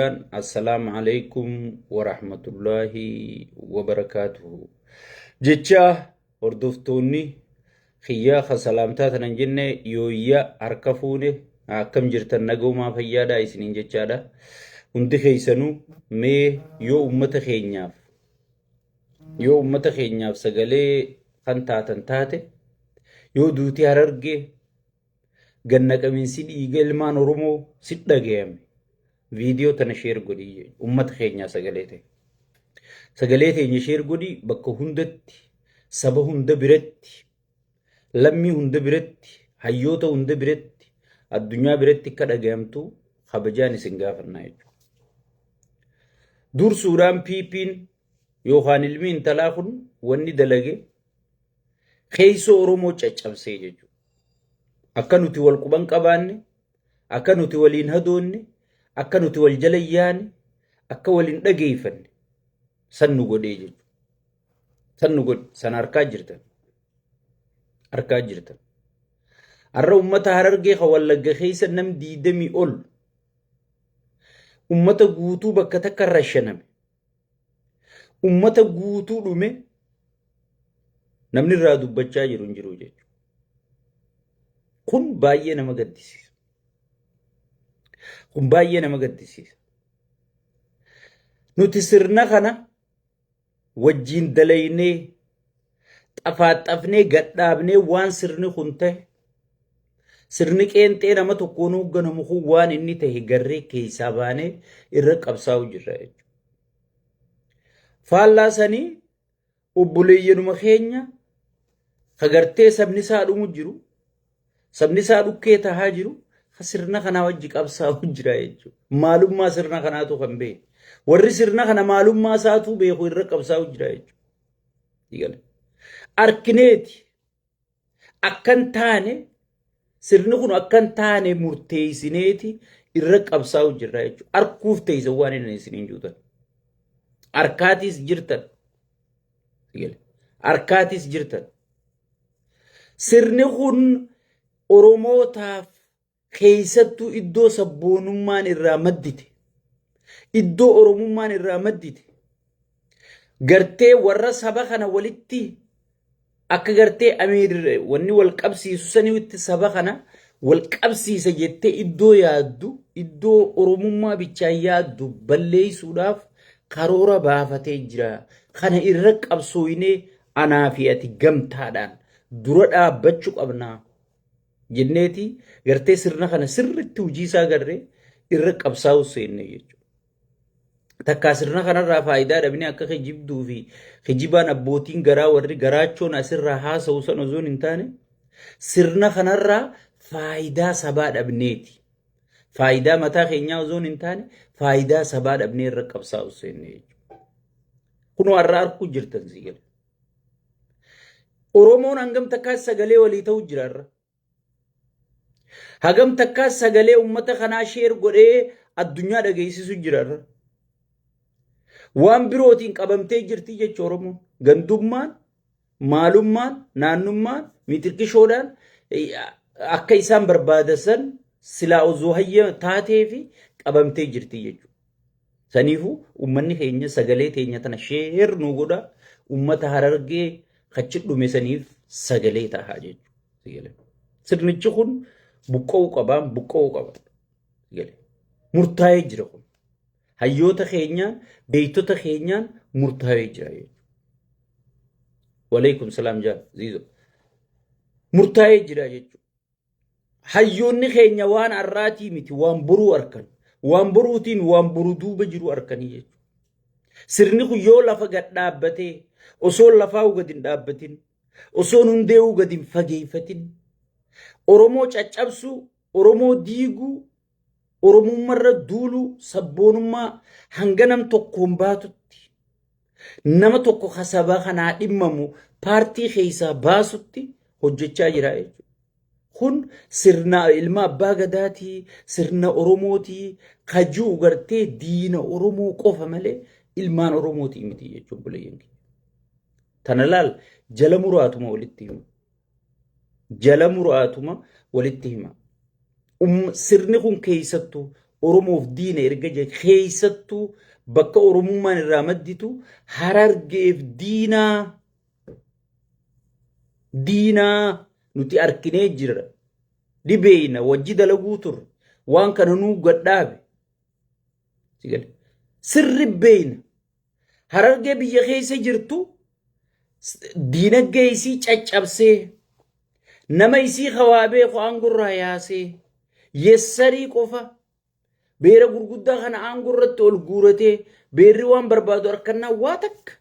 Assalamu alaikum wa rahmatullahi wa barakatuhu. Jecha hordoftoonni xiyyaa khasalaamtaa tanan jenne yooyyaa harka fuune akkam jirtan nagoomaa fayyaadhaa isiniin jechaadha. Hundi keessanuu mee yoo ummata keenyaaf sagalee kan taatan taate yoo duutii Harargee ganna qabiinsi dhiiga ilmaan Oromoo si dhagayame. Video tana share godhi ummata keenya sagalee teenya share godhi bakka hundatti saba hunda biratti lammii hunda biratti hayyoota hunda biratti addunyaa biratti akka dhagayamtu kabajaan isin gaafannaa jechuudha. Dursuudhaan piipiin yookaan ilmi intalaa kun wanni dalage keessa Oromoo caccabsee jechuudha. Akka nuti wal quban qabaanne akka nuti waliin hadoonne akka nuti wal jala yaane akka waliin dhageeffanne san nu godhee jechuudha. San nu godhe san harkaa jirtan. Har'a ummata Harargee kan Wallagga keessa nam 20 ol ummata guutuu bakka takka rashaname ummata guutuu dhume namni irraa dubbachaa jiru hin jiru jechuudha. Kun baay'ee nama gaddisiisa. Nuti sirna kana wajjin dalaynee xafaaxafnee gadhaabnee waan sirni kun ta'e sirni qeenxee nama tokkoon hoogganamu kun waan inni ta'e garree keessaa baanee irra qabsaa'u jirra jechuudha. Faallaa sanii obboleeyyanuma keenya kagartee sabni isaa dhumu jiru sabni isaa dhukkee tahaa jiru sirna kana wajji qabsaa'u jira jechuudha. Maalummaa sirna kanaatu kan beeku. Warri sirna kana maalummaa isaatu beeku irra qabsaa'u jira jechuudha. Arkineeti akkan taane sirni kun akkan taane murteessineeti irra qabsaa'u jira jechuudha. Arkuuf teessa waan inni isiniin juutan. Arkaatis jirtan. Sirni kun Oromootaaf keessattuu iddoo sabboonummaan irraa maddite iddoo Oromummaan irraa maddite gartee warra saba kana walitti akka gartee amiir wanni wal qabsiisu saniitti saba kana wal qabsiisa jettee iddoo yaaddu iddoo Oromummaa bichaan yaaddu balleessuudhaaf karoora baafatee jira. Kana irra qabsooyinee anaa fi ati gamtaadhaan dura dhaabbachuu qabnaa jenneeti gartee sirna kana sirriitti hojii isaa garree irra qabsaa'u seenne jechuudha. Takkaa sirna kanarraa faayidaa dhabnee akka kijibduu fi kijibaan abbootiin garaa warri garaachoon asirraa haasa'u san osoo hin taane sirna kanarraa faayidaa sabaa dhabneeti. Faayidaa mataa keenyaa osoo hin taane faayidaa sabaa dhabnee irra qabsaa'u seenne jechuudha. Kunoo har'a arguu jirtan sigale. Oromoon hangam takkaas sagalee walii ta'uu jira har'a. Hagam takkaas sagalee ummata kanaa sheer godhee addunyaa dhageessisu jira. Waan birootiin qabamtee jirti jechuudha Oromoon. Gandummaan, maalummaan, naannummaan, mitirkishoodhaan akka isaan barbaadan silaa osoo hayya taatee fi qabamtee jirti jechuudha. Saniifuu ummanni keenya sagalee teenya tana sheer nu godha ummata Harargee kachi dhume saniif sagalee tahaa jechuudha. Sirnichi kun buqqa'uu qaba. Murtaa'ee jira kun. Hayyoota keenyaan, beektota keenyaan murtaa'ee jira jechuudha. Waalaikum salaam ziizo. Murtaa'ee jira jechuudha. Hayyoonni keenya waan har'aatii miti waan boruu arkan. Waan boruutiin waan boru duuba jiru arkanii jechuudha. Sirni kun yoo lafa gad dhaabbatee osoo lafaa gad hin dhaabbatin osoo hundee'uu gad hin fageeffatin Oromoo caccabsuu, Oromoo diiguu, Oromummaarra duuluu, sabboonummaa hanga nam tokkoon baatutti nama tokko kasabaa kanaa dhimmamu paartii keessaa baasutti hojjechaa jira jechuudha. Kun sirna ilma abbaa gadaatii, sirna Oromootii, kajuu gartee diina Oromoo qofa malee ilmaan Oromootii miti jechuudha buleeyyan. Tana laal jala muraatuma walitti himu. Jala muraatuma walitti hima. Sirni kun keessattuu Oromoof diina erga jedhe keessattuu bakka Oromummaan irraa madditu Harargeef diinaa nuti arkinee jirra. Dhibeeyna wajji dalaguu turre waan kana nuu gadhaabe. Sirri beeyna Harargee biyya keessa jirtu diinagdee isii caccabsee nama isii hawaabee aangurraa yaasee yessarii qofa beera gurguddaa kana aangurratti ol guuratee beerri waan barbaadu harkannaa waa takka.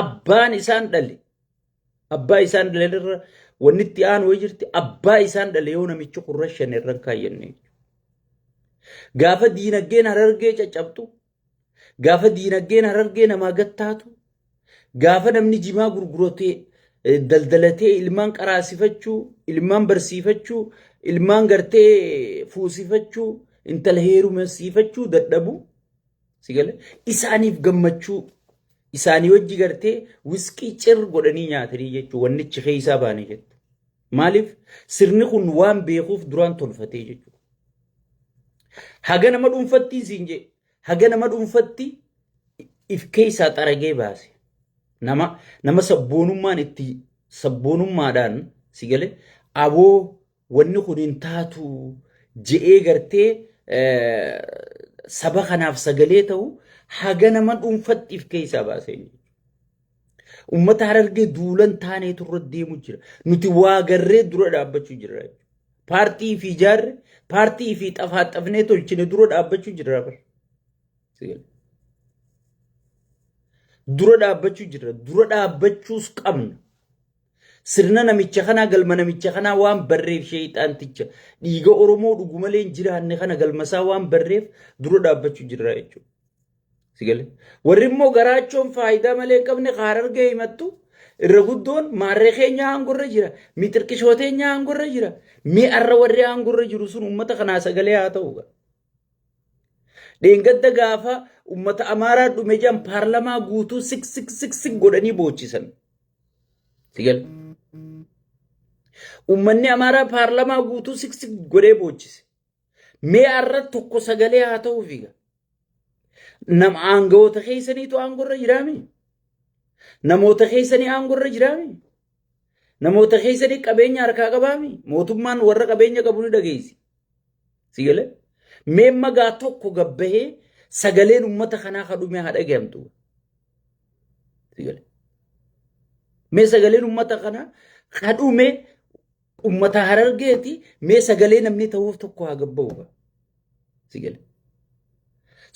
Abbaan isaan dhale abbaa isaan dhale irra wanni itti aanu jirti abbaa isaan dhale yoo namichi kurra shanirran kaayyanne. Gaafa diinagdeen Harargee caccabtu gaafa diinagdeen Harargee namaa gattaatu gaafa namni jimaa gurguratee daldalatee ilmaan qaraasifachuu ilmaan barsiifachuu ilmaan gartee fuusifachuu intala heerumsiifachuu dadhabu isaaniif gammachuu isaanii wajji gartee wiskii cir godhanii nyaatanii jechuu wannichi keessaa baane jettu. Maaliif sirni kun waan beekuuf duraan tolfatee jechuu. Haga nama dhuunfatti siin jee haga nama dhuunfatti if keessaa xaragee baase. Nama sabboonummaan itti sabboonummaadhaan sigale aboo wanni kun hin taatu je'ee gartee saba kanaaf sagalee ta'u haga nama dhuunfatti if keessaa baase. Ummata Harargee duulan taanee turre deemu jira. Nuti waa garree dura dhaabbachuu jirra. Paartii fi ijaarre paartii fi xafaaxafnee tolchine dura dhaabbachuu jirra. Dura dhaabbachuu jirra. Dura dhaabbachuus qabna. Sirna namicha kanaa galma namicha kanaa waan barreef sheexaanticha dhiiga Oromoo dhugu malee hin jiraanne kana galmasaa waan barreef dura dhaabbachuu jirra jechuudha. Sigale. Warri immoo garaachoon faayidaa malee qabne Harargee himattu irra guddoon maarree keenya aangurra jira. Miixirqishootee aangurra jira. Mi'arra warri aangurra jiru sun uummata kanaa sagalee haa ta'u. Dheengadda gaafa uummata Amaaraa dhume jaan paarlamaa guutuu sik godhanii boochisan. Sigale. Uummanni Amaaraa paarlamaa guutuu sik godhee boochise. Mi'arra tokko sagalee haa ta'u fiiga. Nama aangawoota keessaniitu aangurra jiraami. Namoota keessanii aangurra jiraami. Namoota keessanii qabeenya harkaa qabaami. Mootummaan warra qabeenya qabu ni dhageessi. Sigale. Mee magaa tokko gabbahee sagaleen uummata kanaa kadhume haa dhagahamtu. Sigale. Mee sagaleen uummata kanaa kadhume uummata Harargeeti mee sagalee namni ta'uuf tokko haa gabbahu. Sigale.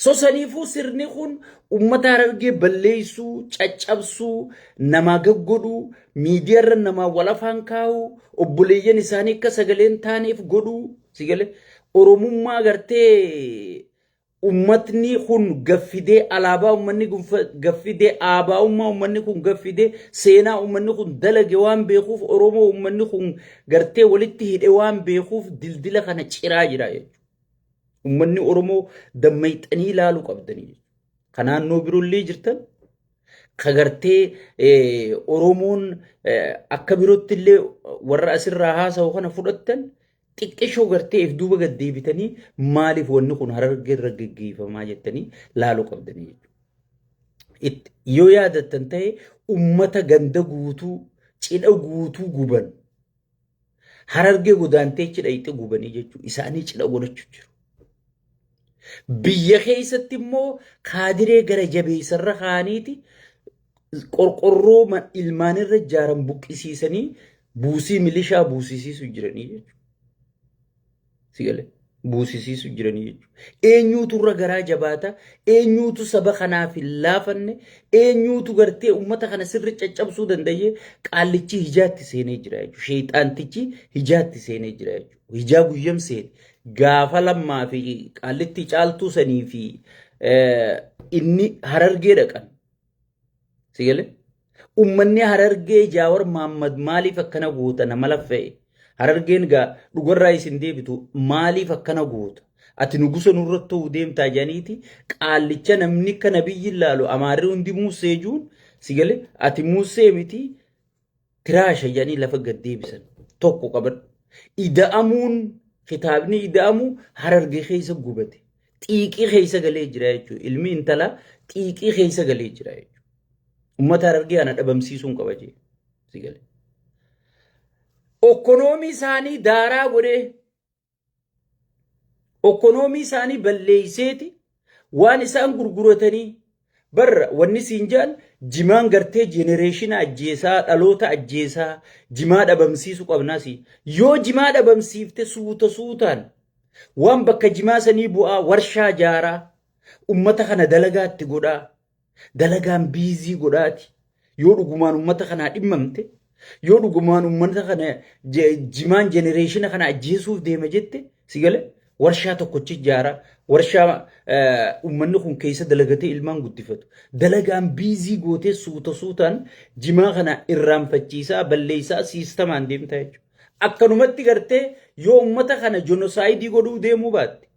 Sosaniifuu sirni kun uummata Harargee balleessuu, caccabsuu, namaa gaggodhuu, miidiyaarra namaa wal afaan kaa'uu, obboleeyyan isaanii akka sagaleen taaneef godhuu, sigale Oromummaa gartee uummatni kun gaffidee alaabaa uummanni kun gaffidee aabaa'ummaa uummanni kun gaffidee seenaa uummanni kun dalage waan beekuuf Oromoo uummanni kun gartee walitti hidhe waan beekuuf dildila kana ciraa jira jechuudha. Uummanni Oromoo dammayxanii ilaaluu qabdanii. Kanaan noo biroollee jirtan ka gartee Oromoon akka birootti illee warra asirraa haasa'u kana fudhattan xiqqishoo gartee if duuba gad deebitanii maaliif wanni kun Harargee irra gaggeeffamaa jettanii laaluu qabdanii. Yoo yaadattan ta'e uummata ganda guutuu cidha guutuu guban Harargee godaantee cidha itti gubanii jechuudha. Isaanii cidha godhachuu jiru. Biyya keessatti immoo kaadiree gara jabeessarra kaaniiti qorqorroo ilmaanirra ijaaran buqqisiisanii buusii milishaa buusisiisu jiranii jechuudha. Sigale buusisiisu jiranii jechuudha. Eenyuutu irra garaa jabaata, eenyuutu saba kanaaf hin laafanne, eenyuutu gartee uummata kana sirri caccabsuu danda'ee qaallichi hijaatti seenee jira jechuudha. Sheexaantichi hijaatti seenee jira jechuudha. Hijaa guyyam seene. Gaafa lammaa fi qaallitti caaltuu sanii fi inni Harargee dhaqan. Sigale uummanni Harargee Jaawar Mahammad maaliif akkana goota nama laffa'e? Harargeen gaa dhugarraa isin deebitu maaliif akkana goota? Ati nugusa nurratti ta'uu deemtaa janiiti qaallicha namni kana biyyi ilaalu Amaarri hundi Musee juun sigale ati Musee miti tiraasha janii lafa gad deebisan tokko qaban. Ida'amuun kitaabni ida'amu Harargee keessa gubate. Xiiqii keessa galee jira jechuudha. Ilmi intalaa xiiqii keessa galee jira jechuudha. Uummata Harargee ana dhabamsiisuun qaba jee. Si galee. Okkonoomii isaanii daaraa godhee okkonoomii isaanii balleeyseeti waan isaan gurguratanii barra wanni siin jaan jimaan gartee jenereeshina ajjeesaa dhaloota ajjeesaa jimaa dhabamsiisu qabnaasi yoo jimaa dhabamsiifte suutaan waan bakka jimaa sanii bu'aa warshaa jaaraa ummata kana dalagaatti godhaa dalagaan biizii godhaati yoo dhugumaan ummata kanaa dhimmamte yoo dhugumaan ummata kana jimaan jenereeshina kana ajjeesuuf deema jette si galee warshaa tokkochi jaaraa warshaa ummanni kun keessa dalagatee ilmaan guddifatu dalagaan biizii gootee suutaan jimaa kana irraanfachiisaa balleessaa siistamaan deemtaa jechuudha. Akkanumatti gartee yoo ummata kana jenosaayidii godhuu deemuu baatte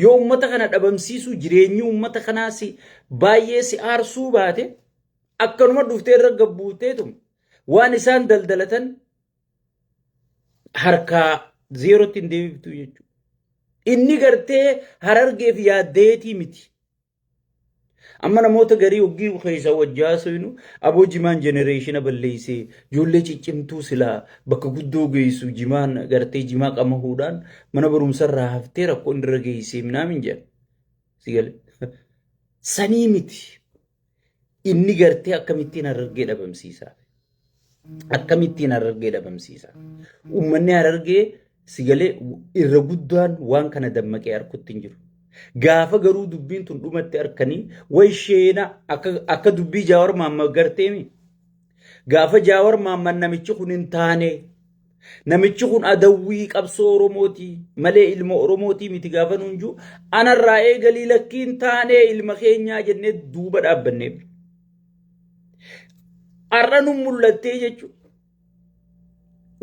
yoo ummata kana dhabamsiisuu jireenyi ummata kanaas baay'ee si aarsuu baate akkanuma dhuftee irra gabbuuteetu waan isaan daldalatan harkaa zeerootti hin deebiftu jechuudha. Inni gartee Harargeef yaaddeetii miti. Amma namoota garii hoggii keessa wajjaasinu aboo jimaan jenereeshina balleessee ijoollee ciccimtuu silaa bakka guddoo geessu jimaan gartee jimaa qamahuudhaan mana barumsarraa haftee rakkoo irra geessee minaamin jedha. Si galee. Sanii miti. Inni gartee akkamittiin Harargee dhabamsiisaa. Akkamittiin Harargee dhabamsiisaa. Uummanni Harargee si galee irra guddaan waan kana dammaqee harkutti hin jiru. Gaafa garuu dubbiin tun dhumatti harkanii way sheena akka dubbii Jaawar Mahammad garteemi. Gaafa Jaawar Mahammad namichi kun hin taane namichi kun adawwii qabsoo Oromooti malee ilma Oromooti miti gaafa nuunjuu anarraa eegalii lakkii hin taane ilma keenyaa jennee duuba dhaabbanneef. Har'a nu mul'attee jechuudha.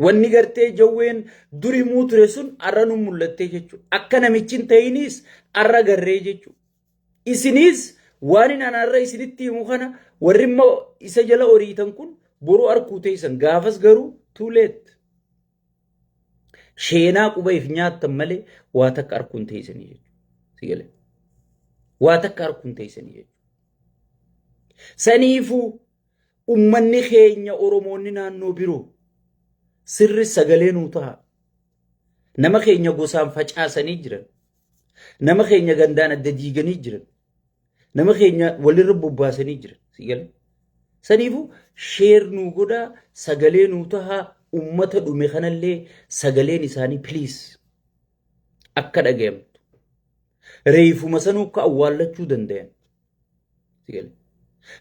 Wanni gartee jawween durii muu ture sun har'a nu mul'attee jechuudha. Akka namichi hin ta'inis har'a garree jechuudha. Isinis waan hin anarra isinitti himu kana warri immoo isa jala horiitan kun boruu harkuu teessan gaafas garuu too late. Sheenaa quba if nyaattan malee waa takka harkuun teessanii jechuudha. Si galee. Waa takka harkuun teessanii jechuudha. Saniifuu ummanni keenya Oromoonni naannoo biroo sirri sagalee nuu ta'a. Nama keenya gosaan facaasanii jiran. Nama keenya gandaan adda diiganii jiran. Nama keenya walirra bobbaasanii jiran. Si galee. Saniifuu sheer nuu godhaa sagalee nuu ta'a ummata dhume kanallee sagaleen isaanii please akka dhaga'amtu. Reefuma sanuu akka awwaallachuu danda'an. Si galee.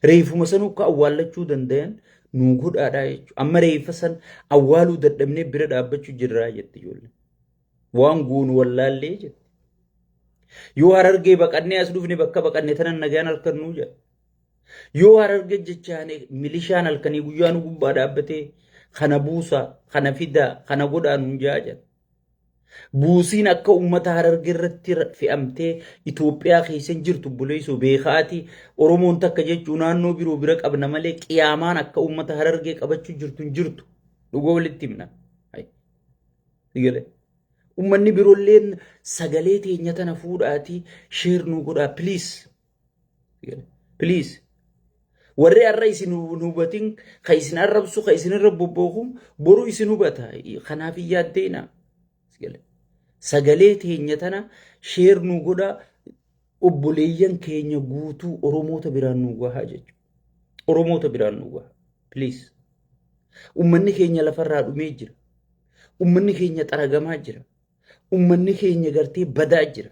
Reefuma sanuu akka awwaallachuu danda'an nuu godhaadhaa jechuudha. Amma reefa san awwaaluu dadhabnee bira dhaabbachuu jirraa jette ijoolleen. Waan goonu wallaallee jette. Yoo Harargee baqannee as dhufne bakka baqannee tanan nagaan halkannuu jedha. Yoo Harargee jechaan milishaan halkanii guyyaa nu gubbaa dhaabbatee kana buusaa, kana fidaa, kana godhaa nuun jaa jedha. Buusiin akka uummata Harargee irratti fe'amtee Itoophiyaa keessa hin jirtu buleessu beekaati Oromoon takka jechuun naannoo biroo bira qabna malee qiyaamaan akka uummata Harargee qabachuu jirtu hin jirtu dhugoo walitti himna. Uummanni biroolleen sagalee teenya tana fuudhaatii sheer nuu godhaa please. Please. Warri har'a isin hubatin ka isin arrabsu ka isin irra bobbookum boru isin hubata kanaaf hin yaaddeena. Sagalee teenya tana sheer nuu godhaa obboleeyyan keenya guutuu Oromoota biraan nuu gahaa jechuudha. Oromoota biraan nuu gahaa. Please. Uummanni keenya lafarraa dhumee jira. Uummanni keenya xaragamaa jira. Uummanni keenya gartee badaa jira.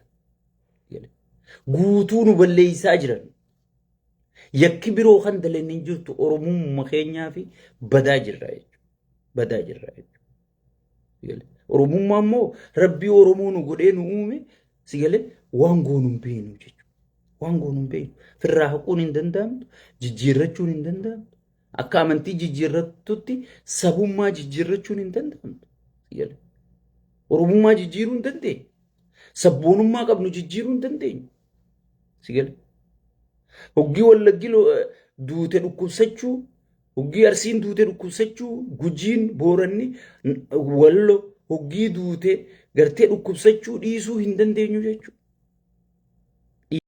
Guutuu nu balleessaa jiran. Yakki biroo kan dalan hin jirtu Oromummaa keenyaa fi badaa jirra jechuudha. Badaa jirra jechuudha. Oromummaa immoo Rabbii Oromoo nu godhee nu uume si galee waan goonu hin beeknu jechuudha. Waan goonu hin beeknu. Firraa haquun hin danda'amtu, jijjiirrachuun hin danda'amtu. Akka amantii jijjiirrattutti sabummaa jijjiirrachuun hin danda'amtu. Si galee. Oromummaa jijjiiruu hin dandeenyu. Sabboonummaa qabnu jijjiiruu hin dandeenyu. Si galee. Hoggii Wallaggi duute dhukkubsachuu, hoggii Arsiin duute dhukkubsachuu, Gujiin, Booranni, Wallo hoggii duute gartee dhukkubsachuu dhiisuu hin dandeenyu jechuudha.